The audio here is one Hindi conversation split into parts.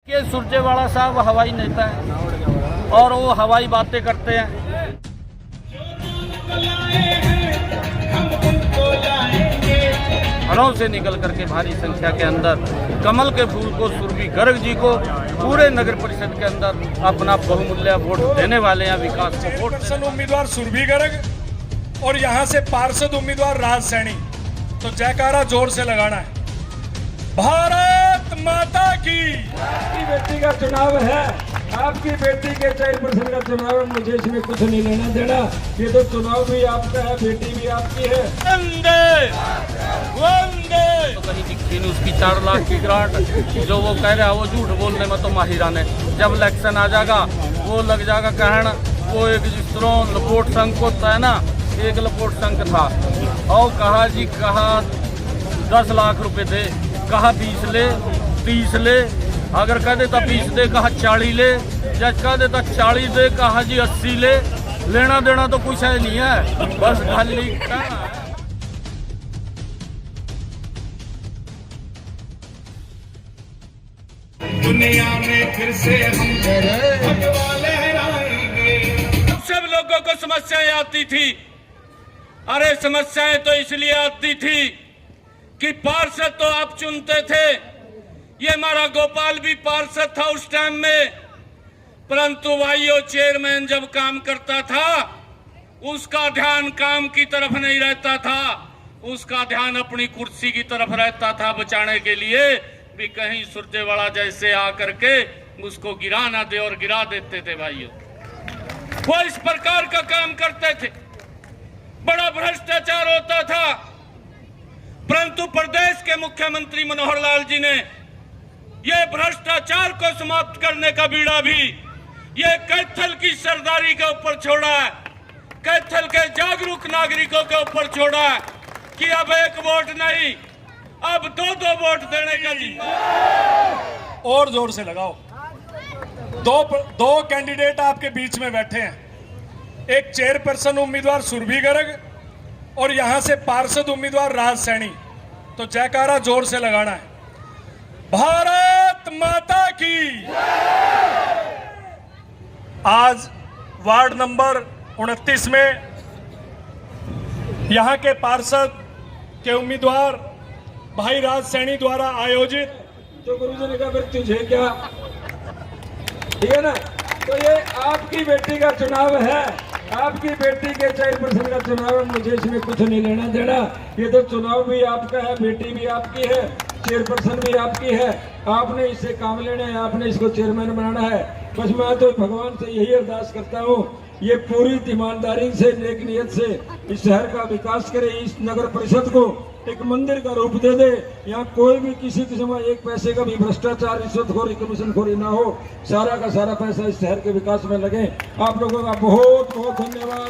के सुरजेवाला साहब हवाई नेता है और वो हवाई बातें करते हैं। घरों से निकल करके भारी संख्या के अंदर कमल के फूल को सुरभि गर्ग जी को पूरे नगर परिषद के अंदर अपना बहुमूल्य वोट देने वाले हैं। विकास को वोट उम्मीदवार सुरभि गर्ग और यहाँ से पार्षद उम्मीदवार राज सैनी, तो जयकारा जोर से लगाना है। भारत माता की। आपकी बेटी का चुनाव है, आपकी बेटी के चेयरपर्सन का चुनाव है, मुझे इसमें कुछ नहीं लेना देना। ये तो चुनाव भी आपका है, बेटी भी आपकी है। वंदे वंदे तो कहीं दिखी नहीं उसकी 4 लाख की ग्रांट जो वो कह रहा है, वो झूठ बोलने में तो माहिरान है। जब इलेक्शन आ जाएगा वो लग जाएगा कहना वो एक जिस तरह लपोट संघ होता है ना, एक लपोट संघ था और कहा जी कहा 10 लाख रुपए दे, कहा 20 ले 30 ले, अगर कह देता 20 दे कहा 40 ले, जज कह देता 40 दे कहा जी 80 ले। लेना देना तो कुछ है नहीं है, बस खाली कहना है। दुनिया में फिर से हम लहराएंगे। सब लोगों को समस्याएं आती थी। अरे समस्याएं तो इसलिए आती थी कि पार्षद तो आप चुनते थे। ये हमारा गोपाल भी पार्षद था उस टाइम में, परंतु वाईओ चेयरमैन जब काम करता था उसका ध्यान काम की तरफ नहीं रहता था, उसका ध्यान अपनी कुर्सी की तरफ रहता था बचाने के लिए भी कहीं सुरजेवाला जैसे आकर के उसको गिरा ना दे, और गिरा देते थे भाइयों। वो इस प्रकार का काम करते थे, बड़ा भ्रष्टाचार होता था। परंतु प्रदेश के मुख्यमंत्री मनोहर लाल जी ने ये भ्रष्टाचार को समाप्त करने का बीड़ा भी ये कैथल की सरदारी के ऊपर छोड़ा है, कैथल के जागरूक नागरिकों के ऊपर छोड़ा है कि अब 1 वोट नहीं, अब 2-2 वोट देने का जिम्मा। और जोर से लगाओ। दो कैंडिडेट आपके बीच में बैठे हैं, एक चेयरपर्सन उम्मीदवार सुरभि गर्ग और यहाँ से पार्षद उम्मीदवार राज सैनी, तो जयकारा जोर से लगाना है। भारत माता की। आज वार्ड नंबर 29 में यहाँ के पार्षद के उम्मीदवार भाई राज सैनी द्वारा आयोजित, जो गुरुजी ने कहा फिर तुझे क्या, ठीक है ना। तो ये आपकी बेटी का चुनाव है, आपकी बेटी के चेयरपर्सन का चुनाव है, मुझे इसमें कुछ नहीं लेना देना। ये तो चुनाव भी आपका है, बेटी भी आपकी है, चेयरपर्सन भी आपकी है। आपने इससे काम लेना है, आपने इसको चेयरमैन बनाना है। बस मैं तो भगवान से यही अरदास करता हूँ, ये पूरी ईमानदारी से नेक नियत से इस शहर का विकास करे, इस नगर परिषद को एक मंदिर का रूप दे दे। यहाँ कोई भी किसी किस्म का 1 पैसे का भी भ्रष्टाचार, रिश्वतखोरी, कमीशनखोरी ना हो। सारा का सारा पैसा इस शहर के विकास में लगे। आप लोगों का बहुत बहुत धन्यवाद।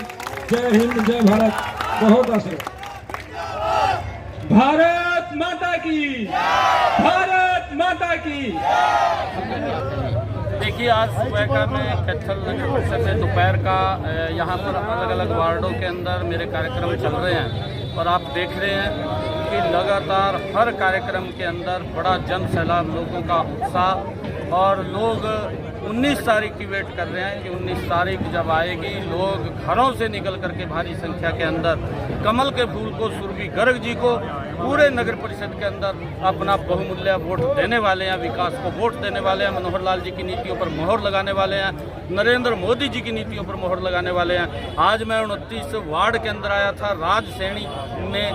जय हिंद, जय भारत, बहुत आशीर्वाद। भारत माता की, भारत माता की। देखिए आज सुबह का मैं कैथल नगर परिषद में दोपहर का यहाँ पर अलग अलग वार्डों के अंदर मेरे कार्यक्रम चल रहे हैं और आप देख रहे हैं कि लगातार हर कार्यक्रम के अंदर बड़ा जन सैलाब, लोगों का उत्साह, और लोग 19 तारीख की वेट कर रहे हैं कि 19 तारीख जब आएगी लोग घरों से निकल करके भारी संख्या के अंदर कमल के फूल को सुरभि गर्ग जी को पूरे नगर परिषद के अंदर अपना बहुमूल्य वोट देने वाले हैं। विकास को वोट देने वाले हैं, मनोहर लाल जी की नीतियों पर मोहर लगाने वाले हैं, नरेंद्र मोदी जी की नीतियों पर मोहर लगाने वाले हैं। आज मैं 29 वार्ड के अंदर आया था, राज सैनी ने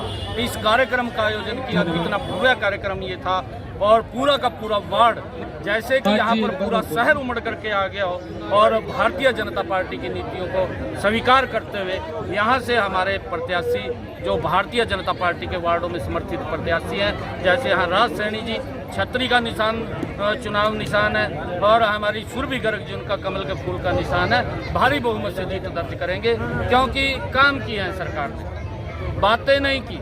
इस कार्यक्रम का आयोजन किया। कितना भव्य कार्यक्रम ये था, और पूरा का पूरा वार्ड जैसे कि यहाँ पर पूरा शहर उमड़ करके आ गया हो और भारतीय जनता पार्टी की नीतियों को स्वीकार करते हुए यहाँ से हमारे प्रत्याशी जो भारतीय जनता पार्टी के वार्डों में समर्थित प्रत्याशी हैं, जैसे यहाँ राज सैनी जी छतरी का निशान चुनाव निशान है, और हमारी सुरभि गर्ग जी उनका कमल के फूल का निशान है। भारी बहुमत से जीत दर्ज करेंगे क्योंकि काम किए हैं सरकार ने, बातें नहीं की।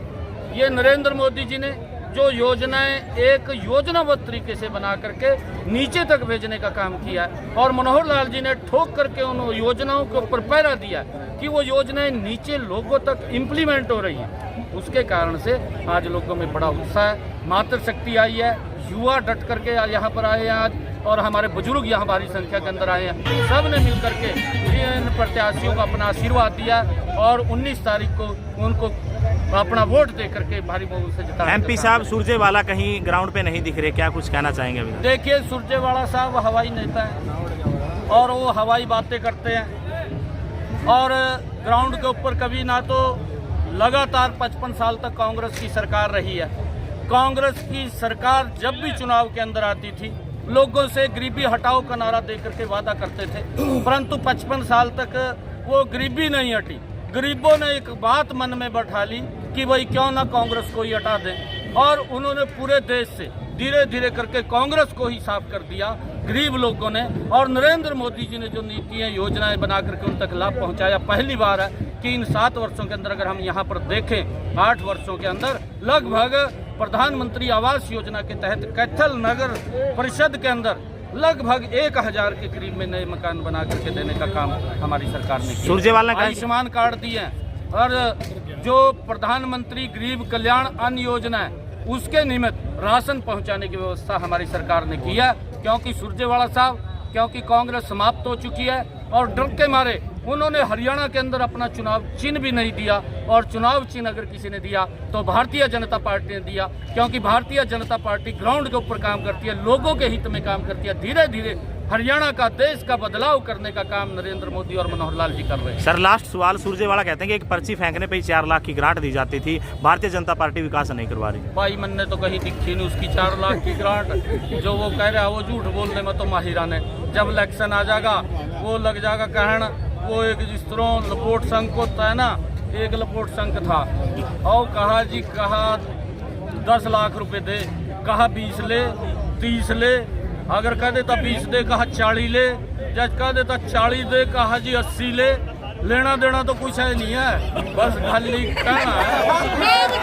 ये नरेंद्र मोदी जी ने जो योजनाएं एक योजनाबद्ध तरीके से बना करके नीचे तक भेजने का काम किया है, और मनोहर लाल जी ने ठोक करके उन योजनाओं के ऊपर पैरा दिया कि वो योजनाएं नीचे लोगों तक इम्प्लीमेंट हो रही हैं। उसके कारण से आज लोगों में बड़ा उत्साह है, मातृशक्ति आई है, युवा डट करके यहाँ पर आए हैं। आज और हमारे बुजुर्ग यहाँ भारी संख्या के अंदर आए हैं। सब ने मिल करके इन प्रत्याशियों को अपना आशीर्वाद दिया और 19 तारीख को उनको अपना वोट दे करके भारी बहुमत से जिता। एमपी साहब सुरजेवाला कहीं ग्राउंड पे नहीं दिख रहे, क्या कुछ कहना चाहेंगे अभी? देखिए, सुरजेवाला साहब हवाई नेता हैं और वो हवाई बातें करते हैं और ग्राउंड के ऊपर कभी ना तो लगातार 55 साल तक कांग्रेस की सरकार रही है। कांग्रेस की सरकार जब भी चुनाव के अंदर आती थी लोगों से गरीबी हटाओ का नारा दे करके वादा करते थे, परंतु 55 साल तक वो गरीबी नहीं हटी। गरीबों ने एक बात मन में बैठा ली कि भाई क्यों ना कांग्रेस को ही हटा दें, और उन्होंने पूरे देश से धीरे धीरे करके कांग्रेस को ही साफ कर दिया गरीब लोगों ने। और नरेंद्र मोदी जी ने जो नीतियां योजनाएं बना करके उन तक लाभ पहुंचाया, पहली बार है कि इन 7 वर्षों के अंदर अगर हम यहाँ पर देखें 8 वर्षों के अंदर लगभग प्रधानमंत्री आवास योजना के तहत कैथल नगर परिषद के अंदर लगभग 1000 के करीब में नए मकान बना करके देने का काम हमारी सरकार ने किया। सुरजेवाला ने आयुष्मान कार्ड दिए हैं और जो प्रधानमंत्री गरीब कल्याण अन्न योजना है उसके निमित्त राशन पहुंचाने की व्यवस्था हमारी सरकार ने की है। क्योंकि सुरजेवाला साहब, क्योंकि कांग्रेस समाप्त हो चुकी है और डर के मारे उन्होंने हरियाणा के अंदर अपना चुनाव चिन्ह भी नहीं दिया, और चुनाव चिन्ह अगर किसी ने दिया तो भारतीय जनता पार्टी ने दिया। क्योंकि भारतीय जनता पार्टी ग्राउंड के ऊपर काम करती है, लोगों के हित में काम करती है। धीरे धीरे हरियाणा का, देश का बदलाव करने का काम नरेंद्र मोदी और मनोहर लाल जी कर रहे हैं। सर, लास्ट सवाल, सुरजेवाला कहते हैं कि एक पर्ची फेंकने पे ही 4 लाख की ग्रांट दी जाती थी, भारतीय जनता पार्टी विकास नहीं करवा रही। भाई मन ने तो कहीं दिखी नहीं उसकी 4 लाख की ग्रांट। जो वो कह रहा है वो झूठ बोलने में तो माहिरान है। जब इलेक्शन आ जाएगा वो लग जाएगा कहना, वो एक जिस तरह लपोट संघ होता है ना, एक लपोट संघ था और कहा जी, कहा 10 लाख रुपए दे, कहा 20 ले, 30 ले, अगर कह देता 20 दे, कहा 40 ले, जज कह देता 40 दे, कहा जी 80 ले। लेना देना तो कुछ है नहीं है, बस खाली कहना है।